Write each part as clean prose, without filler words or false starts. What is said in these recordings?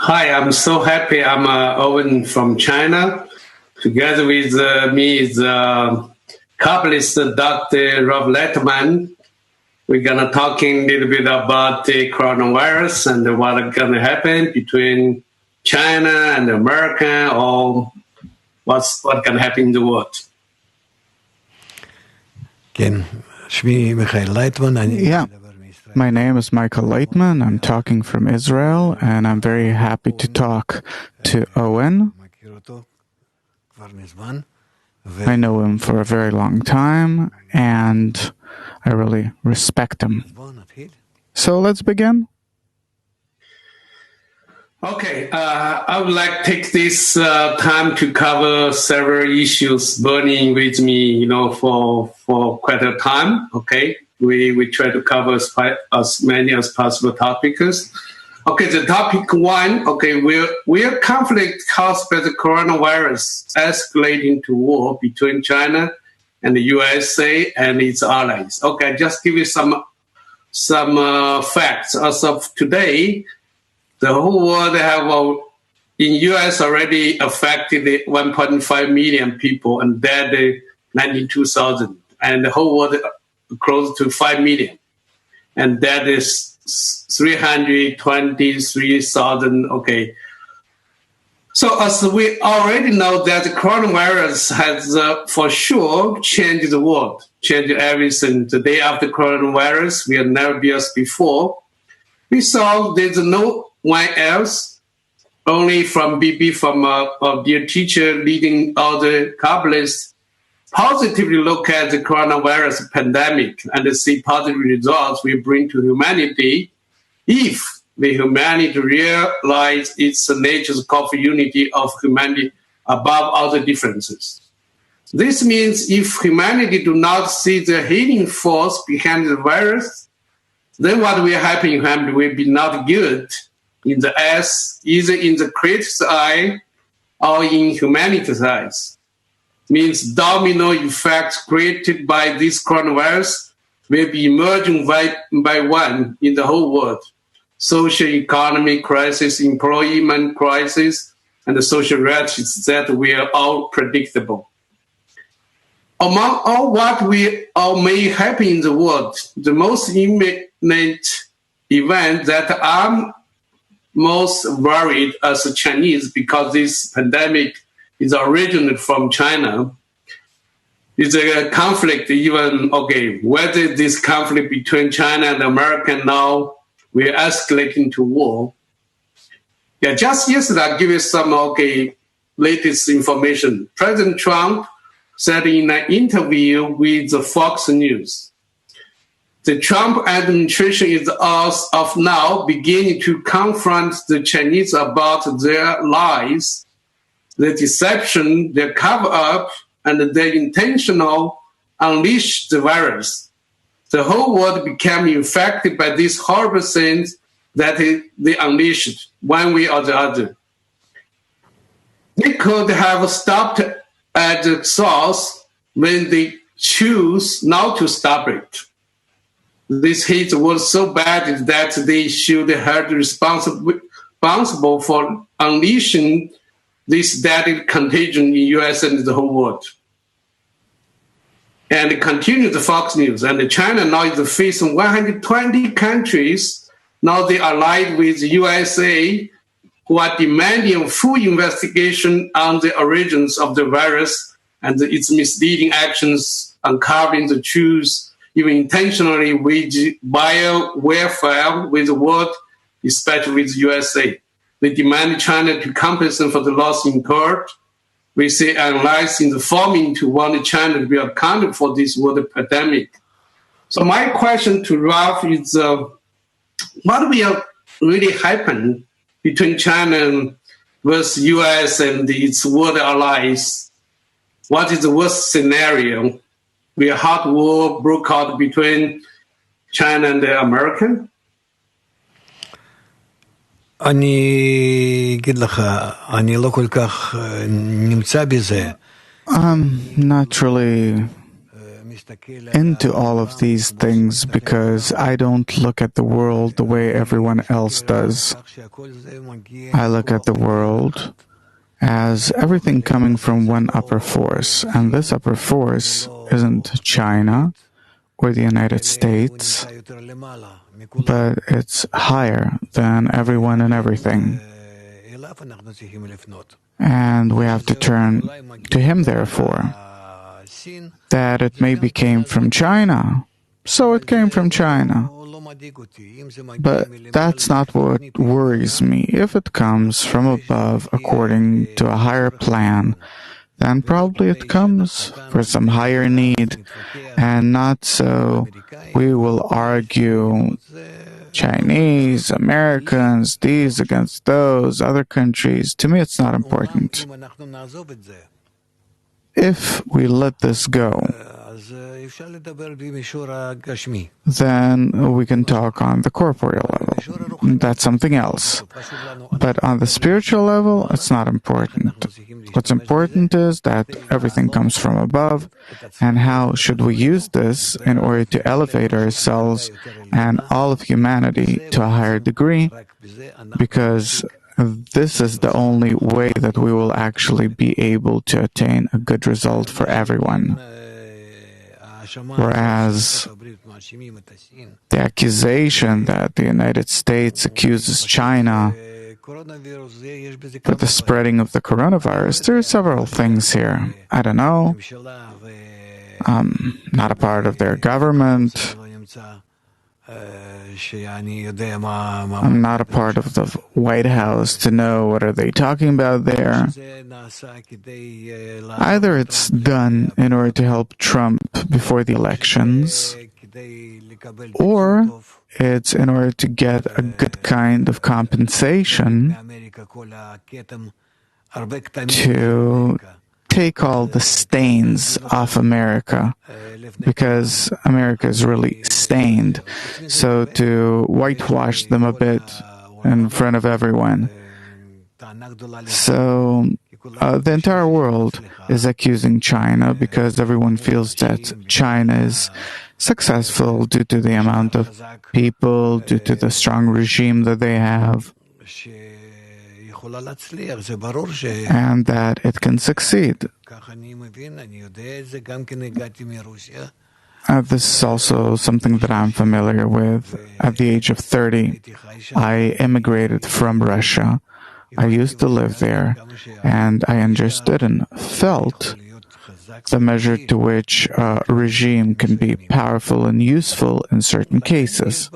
Hi, I'm so happy. I'm Owen from China. Together with me is Kabbalist Dr. Lightman. We're gonna talking a little bit about the coronavirus and what's gonna happen between China and America, or what's gonna happen in the world. Yeah. My name is Michael Laitman. I'm talking from Israel, and I'm very happy to talk to Owen. I know him for a very long time, and I really respect him. So let's begin. Okay, I would like to take this time to cover several issues burning with me, for quite a time. Okay, we try to cover as many as possible topics. Okay, the topic one. Okay, will conflict caused by the coronavirus escalating to war between China and the USA and its allies? Okay, just give you some facts as of today. The whole world in U.S. already affected 1.5 million people and dead 92,000, and the whole world close to 5 million, and that is 323,000. Okay, so as we already know that the coronavirus has for sure changed the world, changed everything. The day after coronavirus, we have never been as before. We saw there's no one else, only from BB, from a dear teacher leading all the Kabbalists, positively look at the coronavirus pandemic and see positive results we bring to humanity if the humanity realize its nature's core unity of humanity above other differences. This means if humanity do not see the healing force behind the virus, then what will happen in humanity will be not good in the eyes, either in the creator's eye or in humanity's eyes. Means domino effects created by this coronavirus will be emerging by one in the whole world. Social economic crisis, employment crisis, and the social realities that were all predictable. Among all what may happen in the world, the most imminent event that I'm most worried as a Chinese, because this pandemic is originated from China, is a conflict whether this conflict between China and America now will escalate into war. Yeah, just yesterday I give you some latest information. President Trump said in an interview with the Fox News, the Trump administration is as of now beginning to confront the Chinese about their lies, the deception, their cover-up, and their intentional unleash the virus. The whole world became infected by these horrible things that they unleashed one way or the other. They could have stopped at the source when they choose not to stop it. This hate was so bad that they should have responsible for unleashing this deadly contagion in the U.S. and the whole world. And continue the Fox News. And China now is facing 120 countries. Now they are allied with the USA, who are demanding a full investigation on the origins of the virus and its misleading actions, uncovering the truth, even intentionally wage bio-warfare with the world, especially with the USA. They demand China to compensate for the loss incurred. We say analyzing the forming to want China to be accountable for this world pandemic. So my question to Ralph is, what will really happen between China versus US and its world allies? What is the worst scenario? Will a hot war broke out between China and America? I'm not really into all of these things because I don't look at the world the way everyone else does. I look at the world as everything coming from one upper force, and this upper force isn't China or the United States, but it's higher than everyone and everything. And we have to turn to him, therefore. That it maybe came from China, so it came from China. But that's not what worries me. If it comes from above according to a higher plan, then probably it comes for some higher need, and not so we will argue Chinese, Americans, these against those, other countries. To me, it's not important. If we let this go, then we can talk on the corporeal level. That's something else. But on the spiritual level, it's not important. What's important is that everything comes from above, and how should we use this in order to elevate ourselves and all of humanity to a higher degree, because this is the only way that we will actually be able to attain a good result for everyone. Whereas the accusation that the United States accuses China for the spreading of the coronavirus, there are several things here. I don't know. I'm not a part of their government. I'm not a part of the White House to know what are they talking about there. Either it's done in order to help Trump before the elections, or it's in order to get a good kind of compensation to take all the stains off America, because America is really stained. So to whitewash them a bit in front of everyone. So the entire world is accusing China because everyone feels that China is successful due to the amount of people, due to the strong regime that they have, and that it can succeed. This is also something that I'm familiar with. At the age of 30, I immigrated from Russia. I used to live there, and I understood and felt the measure to which a regime can be powerful and useful in certain cases.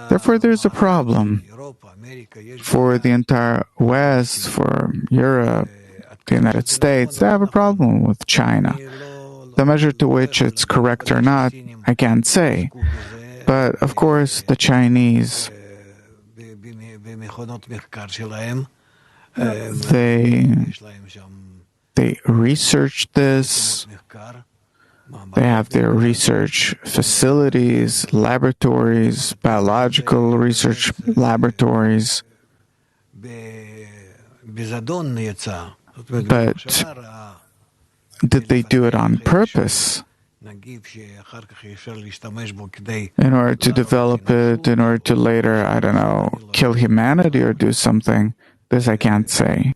Therefore, there's a problem for the entire West, for Europe, the United States. They have a problem with China. The measure to which it's correct or not, I can't say. But, of course, the Chinese, they researched this. They have their research facilities, laboratories, biological research laboratories. But did they do it on purpose? In order to develop it, in order to later, I don't know, kill humanity or do something? This I can't say.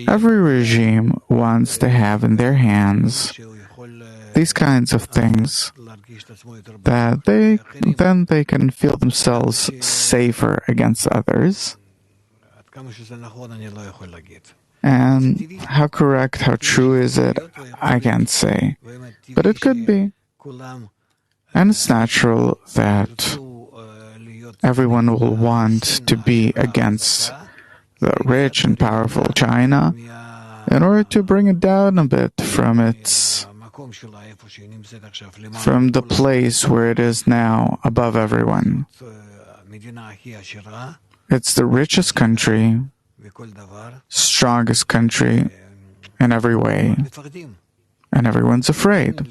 Every regime wants to have in their hands these kinds of things that they can feel themselves safer against others. And how correct, how true is it, I can't say. But it could be. And it's natural that everyone will want to be against the rich and powerful China in order to bring it down a bit from the place where it is now above everyone. It's the richest country, strongest country in every way, and everyone's afraid.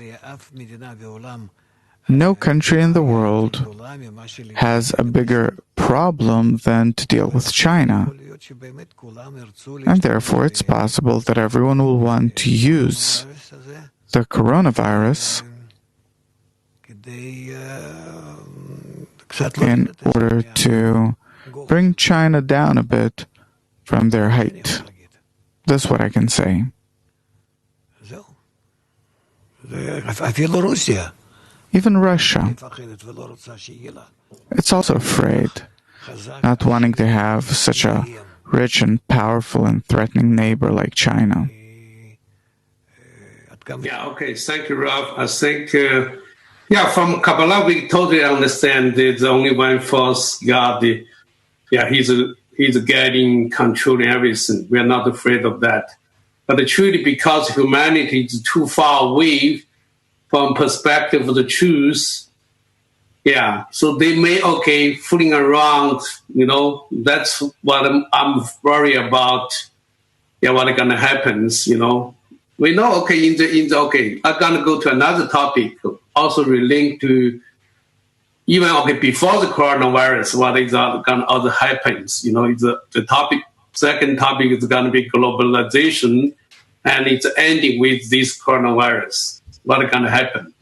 No country in the world has a bigger problem than to deal with China. And therefore it's possible that everyone will want to use the coronavirus in order to bring China down a bit from their height. That's what I can say. Even Russia, it's also afraid, not wanting to have such a rich and powerful and threatening neighbor like China. Yeah, okay, thank you, Rav. I think, from Kabbalah, we totally understand there's only one false God. He's guiding, controlling everything. We are not afraid of that. But truly, because humanity is too far away from perspective of the truth, so they may, fooling around, that's what I'm worried about, what's going to happen, We know, I'm going to go to another topic, also relating to even, before the coronavirus, what is going to other happens, the topic, second topic is going to be globalization, and it's ending with this coronavirus. What is going to happen?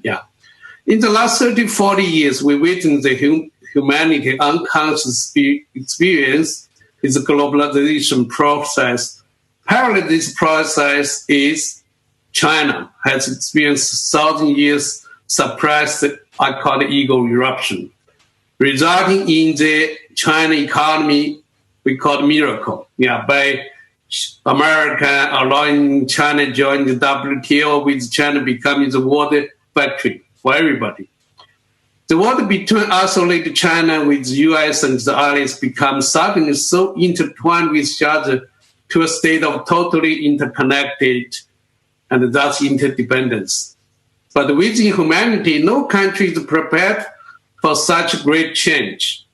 In the last 30, 40 years, we witnessed the humanity unconscious experience is a globalization process. Parallel this process is China has experienced 1,000 years suppressed, I call it ego eruption, resulting in the China economy we call it miracle. By America allowing China join the WTO, with China becoming the water factory for everybody. The water between isolated China with the U.S. and the allies becomes suddenly so intertwined with each other to a state of totally interconnected and thus interdependence. But within humanity, no country is prepared for such great change.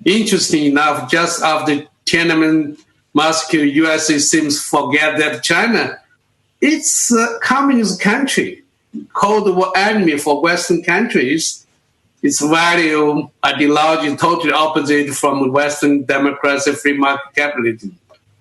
Interesting enough, just after Tiananmen massacre, USA seems to forget that China, it's a communist country, Cold War enemy for Western countries. Its value, ideology, totally opposite from Western democracy, free market capitalism.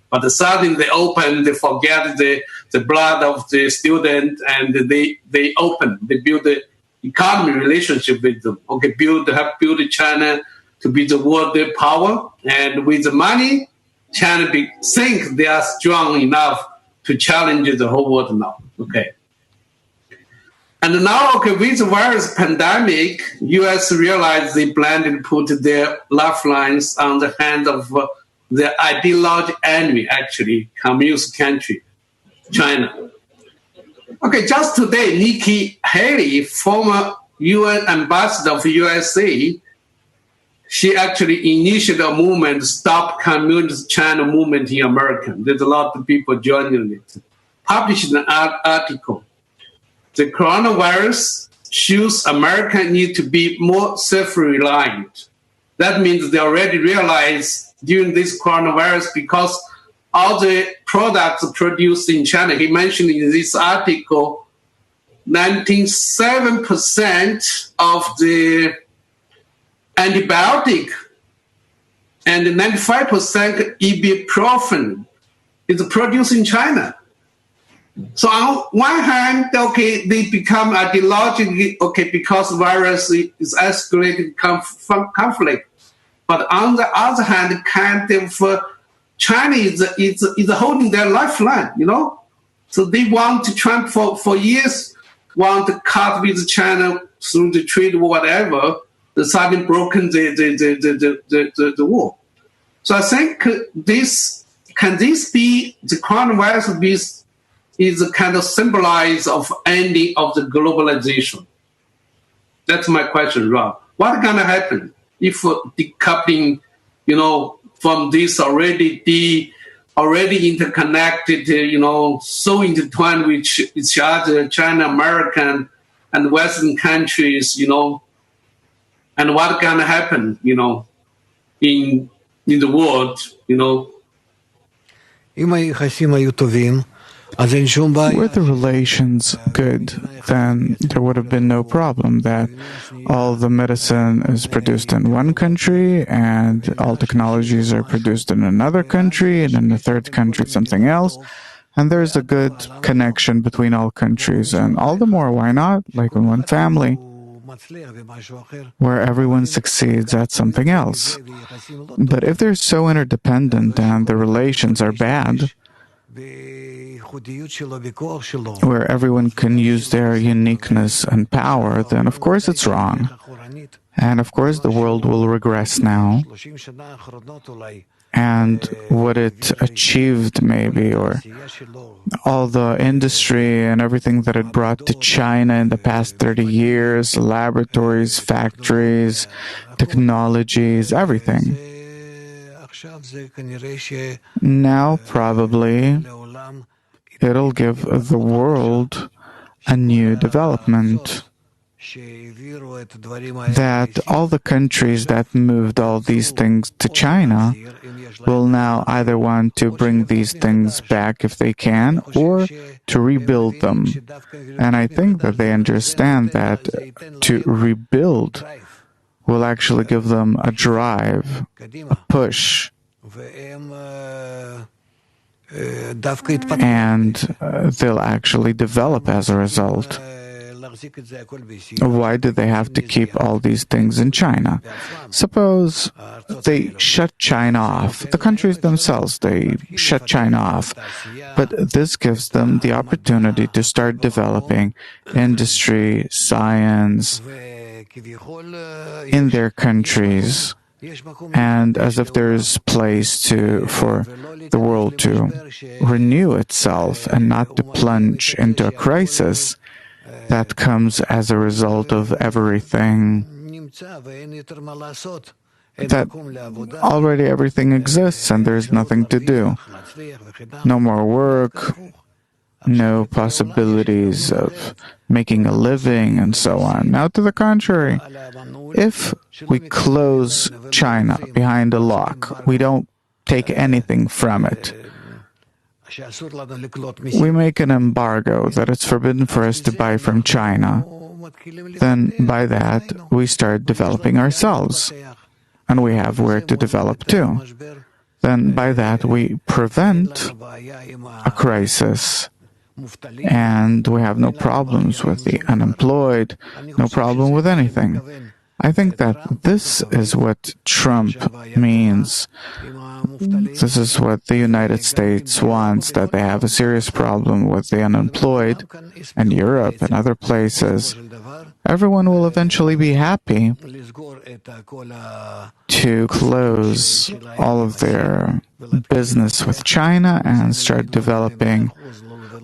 But suddenly they forget the blood of the student, and they build the economy relationship with them. Have built China to be the world power, and with the money, China think they are strong enough to challenge the whole world now. And now, with the virus pandemic, U.S. realized they planned to put their lifelines on the hand of the ideological enemy, actually, communist country, China. Just today, Nikki Haley, former UN ambassador for USA, she actually initiated a movement, Stop Communist China movement in America. There's a lot of people joining it. Published an article. The coronavirus shows America need to be more self-reliant. That means they already realized during this coronavirus, because all the products produced in China, he mentioned in this article, 97% of the antibiotic and 95% ibuprofen is produced in China. So on one hand, they become ideologically, because virus is escalating conflict. But on the other hand, China is holding their lifeline, So they want to Trump for years, want to cut with China through the trade war, whatever. The suddenly broken the war. So I think can this be the coronavirus is a kind of symbolize of ending of the globalization? That's my question, Rob. What's going to happen if decoupling, from this already interconnected, so intertwined with each other, China, American, and Western countries, and what's going to happen, in the world, Were the relations good, then there would have been no problem that all the medicine is produced in one country and all technologies are produced in another country, and in the third country something else, And there's a good connection between all countries, and all the more, why not? Like in one family, where everyone succeeds at something else. But if they're so interdependent and the relations are bad, where everyone can use their uniqueness and power, then of course it's wrong. And of course the world will regress now. And what it achieved maybe, or all the industry and everything that it brought to China in the past 30 years, laboratories, factories, technologies, everything. Now probably it'll give the world a new development. That all the countries that moved all these things to China will now either want to bring these things back if they can, or to rebuild them. And I think that they understand that to rebuild will actually give them a drive, a push, and they'll actually develop as a result. Why do they have to keep all these things in China? Suppose they shut China off. The countries themselves, they shut China off. But this gives them the opportunity to start developing industry, science in their countries. And as if there's place for the world to renew itself and not to plunge into a crisis that comes as a result of everything, that already everything exists and there's nothing to do. No more work, no possibilities of making a living, and so on. Now, to the contrary, if we close China behind a lock, we don't take anything from it, we make an embargo that it's forbidden for us to buy from China, then by that we start developing ourselves, and we have where to develop too. Then by that we prevent a crisis, and we have no problems with the unemployed, no problem with anything. I think that this is what Trump means. This is what the United States wants, that they have a serious problem with the unemployed, and Europe and other places. Everyone will eventually be happy to close all of their business with China and start developing,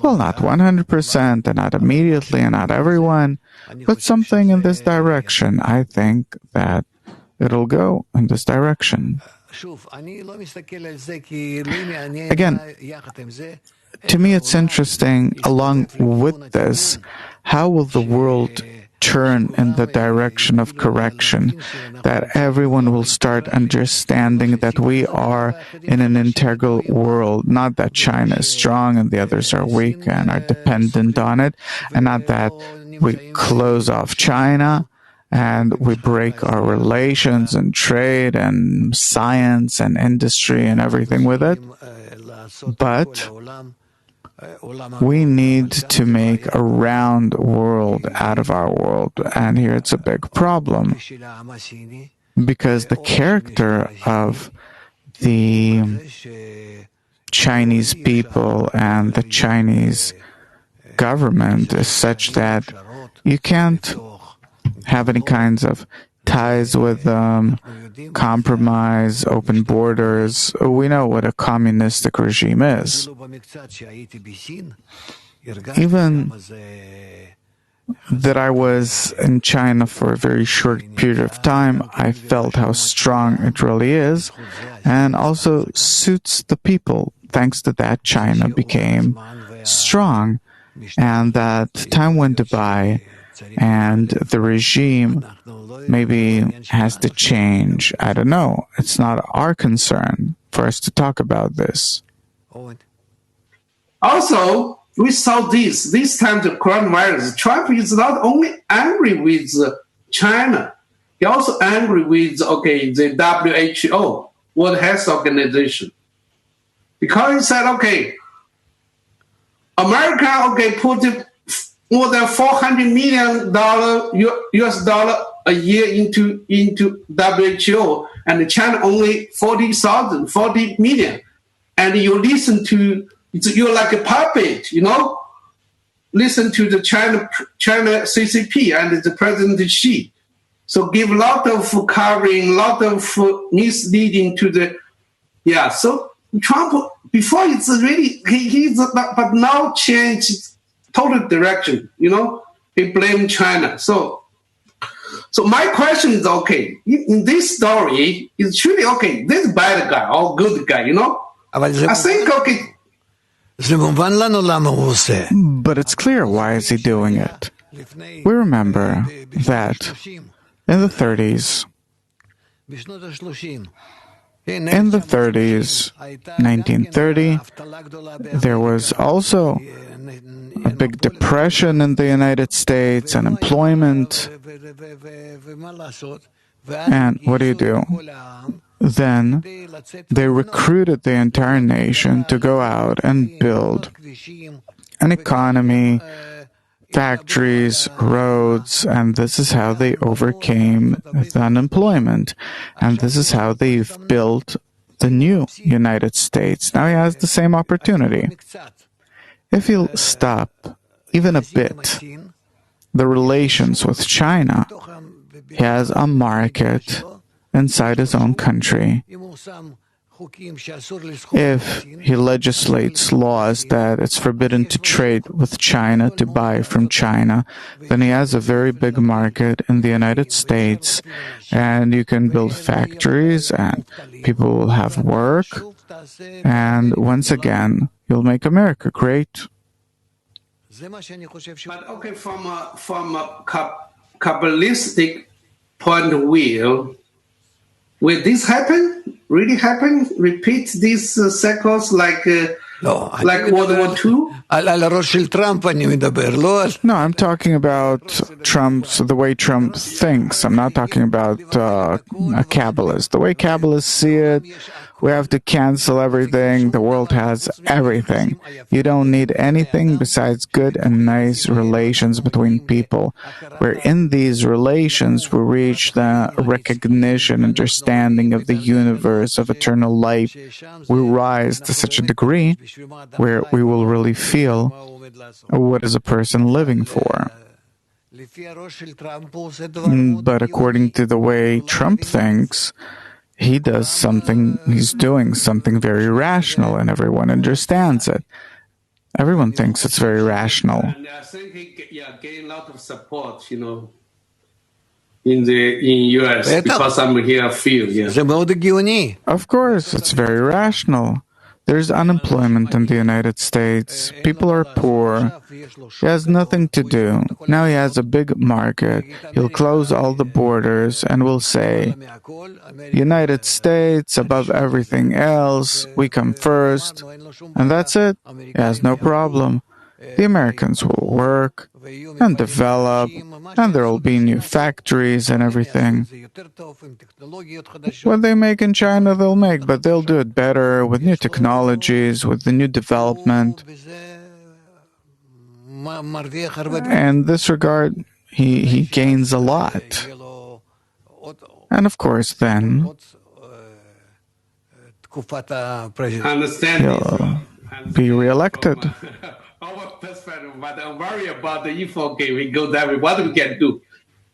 well, not 100% and not immediately and not everyone, but something in this direction. I think that it'll go in this direction. Again, to me it's interesting, along with this, how will the world turn in the direction of correction, that everyone will start understanding that we are in an integral world, not that China is strong and the others are weak and are dependent on it, and not that we close off China and we break our relations and trade and science and industry and everything with it. But we need to make a round world out of our world. And here it's a big problem, because the character of the Chinese people and the Chinese government is such that you can't have any kinds of ties with them, compromise, open borders. We know what a communistic regime is. Even that I was in China for a very short period of time, I felt how strong it really is, and also suits the people. Thanks to that, China became strong, and that time went by, and the regime maybe has to change. I don't know. It's not our concern for us to talk about this. Also, we saw this time the coronavirus. Trump is not only angry with China, he also angry with the WHO, World Health Organization, because he said, America, okay, put more than $400 million US dollar a year into WHO, and China only 40 million. And you listen to, you're like a puppet, listen to the China CCP and the President Xi. So give a lot of covering, a lot of misleading to the, So Trump, before it's really, but now changed total direction, he blamed China. So my question is, okay, in this story, it's really, okay, this bad guy or good guy, I think, okay. But it's clear, why is he doing it? We remember that in the 30s, 1930, there was also a big depression in the United States, unemployment. And what do? Then they recruited the entire nation to go out and build an economy, factories, roads, and this is how they overcame the unemployment. And this is how they've built the new United States. Now he has the same opportunity. If he'll stop even a bit the relations with China, he has a market inside his own country. If he legislates laws that it's forbidden to trade with China, to buy from China, then he has a very big market in the United States, and you can build factories, and people will have work, and once again, you'll make America great. But okay, from a Kabbalistic point of view, will this happen? Really happen? Repeat these cycles like World War II? No, I'm talking about the way Trump thinks. I'm not talking about a Kabbalist. The way Kabbalists see it, we have to cancel everything. The world has everything. You don't need anything besides good and nice relations between people. Where in these relations we reach the recognition, understanding of the universe, of eternal life. We rise to such a degree where we will really feel what is a person living for. But according to the way Trump thinks, he's doing something very rational, and everyone understands it. Everyone thinks it's very rational. And I think he gained a lot of support, in US, because I'm here a few. Of course, it's very rational. There's unemployment in the United States. People are poor. He has nothing to do. Now he has a big market. He'll close all the borders and will say, United States above everything else, we come first. And that's it. He has no problem. The Americans will work and develop, and there will be new factories and everything. What they make in China, they'll make, but they'll do it better with new technologies, with the new development. In this regard, he gains a lot. And of course, then, he'll be reelected. But I'm worried about if, we go there, what we can do?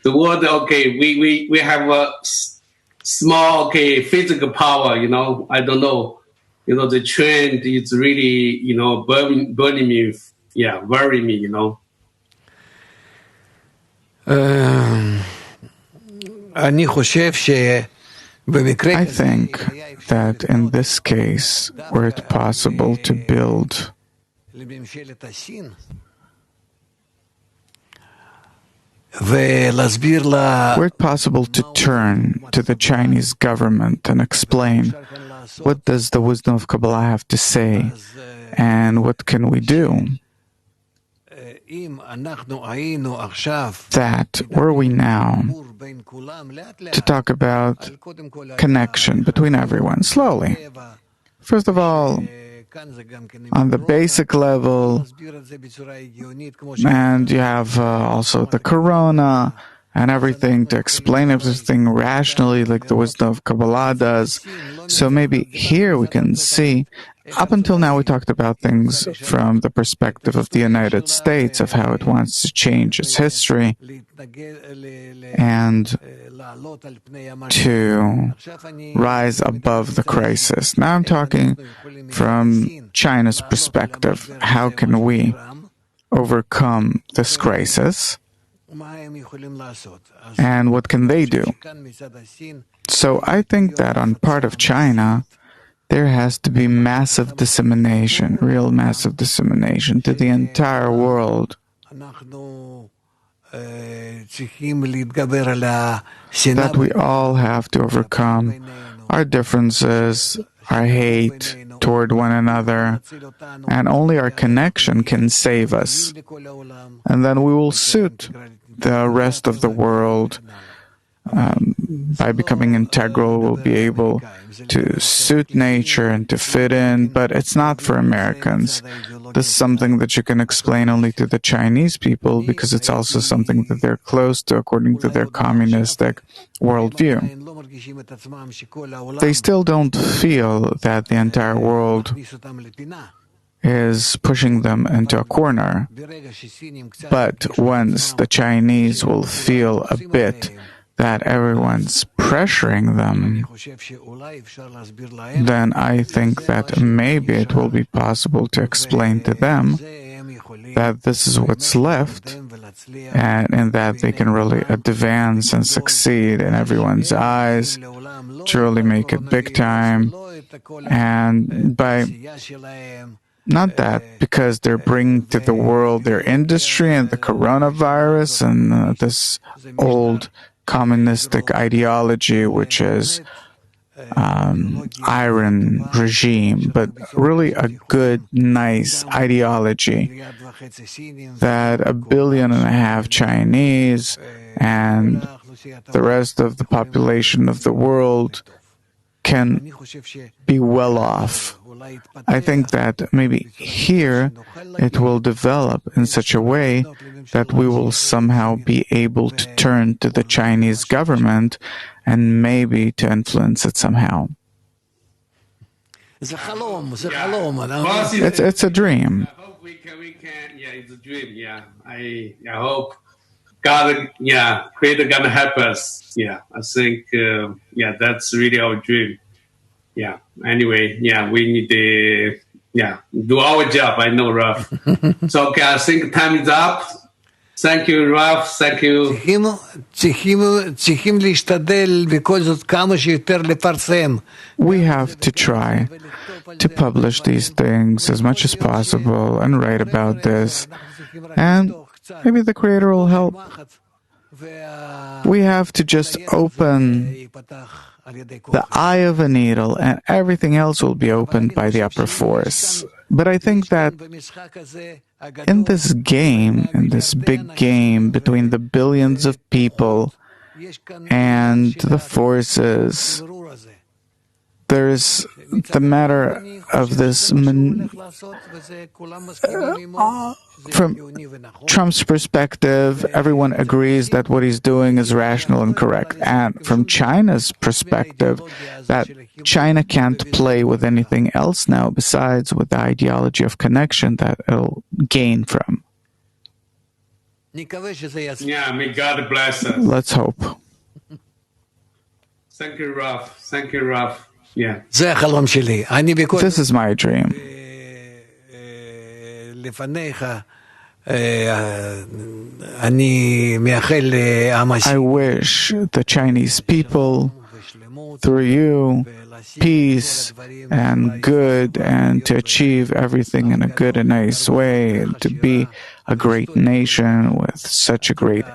The world, we have a small, physical power, I don't know. The trend is really, burning me, worrying me, I think that in this case, were it possible to build were it possible to turn to the Chinese government and explain what does the wisdom of Kabbalah have to say and what can we do, that were we now to talk about connection between everyone slowly. First of all, on the basic level, and you have also the corona and everything to explain everything rationally, like the wisdom of Kabbalah does. So maybe here we can see, up until now we talked about things from the perspective of the United States, of how it wants to change its history and to rise above the crisis. Now I'm talking from China's perspective. How can we overcome this crisis? And what can they do? So I think that on part of China, there has to be massive dissemination, real massive dissemination to the entire world. That we all have to overcome our differences, our hate toward one another, and only our connection can save us. And then we will suit the rest of the world. By becoming integral, we'll be able to suit nature and to fit in, but it's not for Americans. This is something that you can explain only to the Chinese people, because it's also something that they're close to according to their communistic worldview. They still don't feel that the entire world is pushing them into a corner. But once the Chinese will feel a bit that everyone's pressuring them, then I think that maybe it will be possible to explain to them that this is what's left, and in that they can really advance and succeed in everyone's eyes, to really make it big time, and by not that, because they're bringing to the world their industry and the coronavirus and this old communistic ideology, which is iron regime, but really a good, nice ideology that 1.5 billion Chinese and the rest of the population of the world can be well off. I think that maybe here it will develop in such a way that we will somehow be able to turn to the Chinese government and maybe to influence it somehow. It's a dream. I hope we can. Yeah, it's a dream. Yeah, I hope God, Creator gonna help us. Yeah, I think, that's really our dream. Yeah. Anyway, we need to, do our job. I know, Ralph. So, okay, I think time is up. Thank you, Ralph. Thank you. We have to try to publish these things as much as possible and write about this. And maybe the Creator will help. We have to just open the eye of a needle, and everything else will be opened by the upper force. But I think that in this game, in this big game between the billions of people and the forces, there's the matter of this. From Trump's perspective, everyone agrees that what he's doing is rational and correct. And from China's perspective, that China can't play with anything else now besides with the ideology of connection that it'll gain from. Yeah, may God bless us. Let's hope. Thank you, Ralph. Thank you, Ralph. Yeah. This is my dream. I wish the Chinese people, through you, peace and good, and to achieve everything in a good and nice way, and to be a great nation with such a great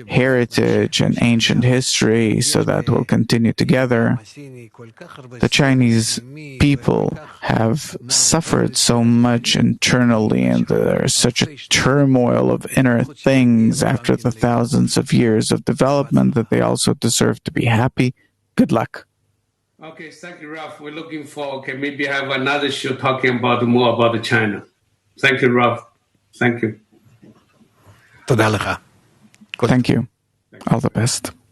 heritage and ancient history, so that we'll continue together. The Chinese people have suffered so much internally, and there's such a turmoil of inner things after the thousands of years of development that they also deserve to be happy. Good luck. Okay, thank you, Ralph. We're looking for, maybe have another show talking about more about China. Thank you, Ralph. Thank you. תודה לך. Thank you. All the best.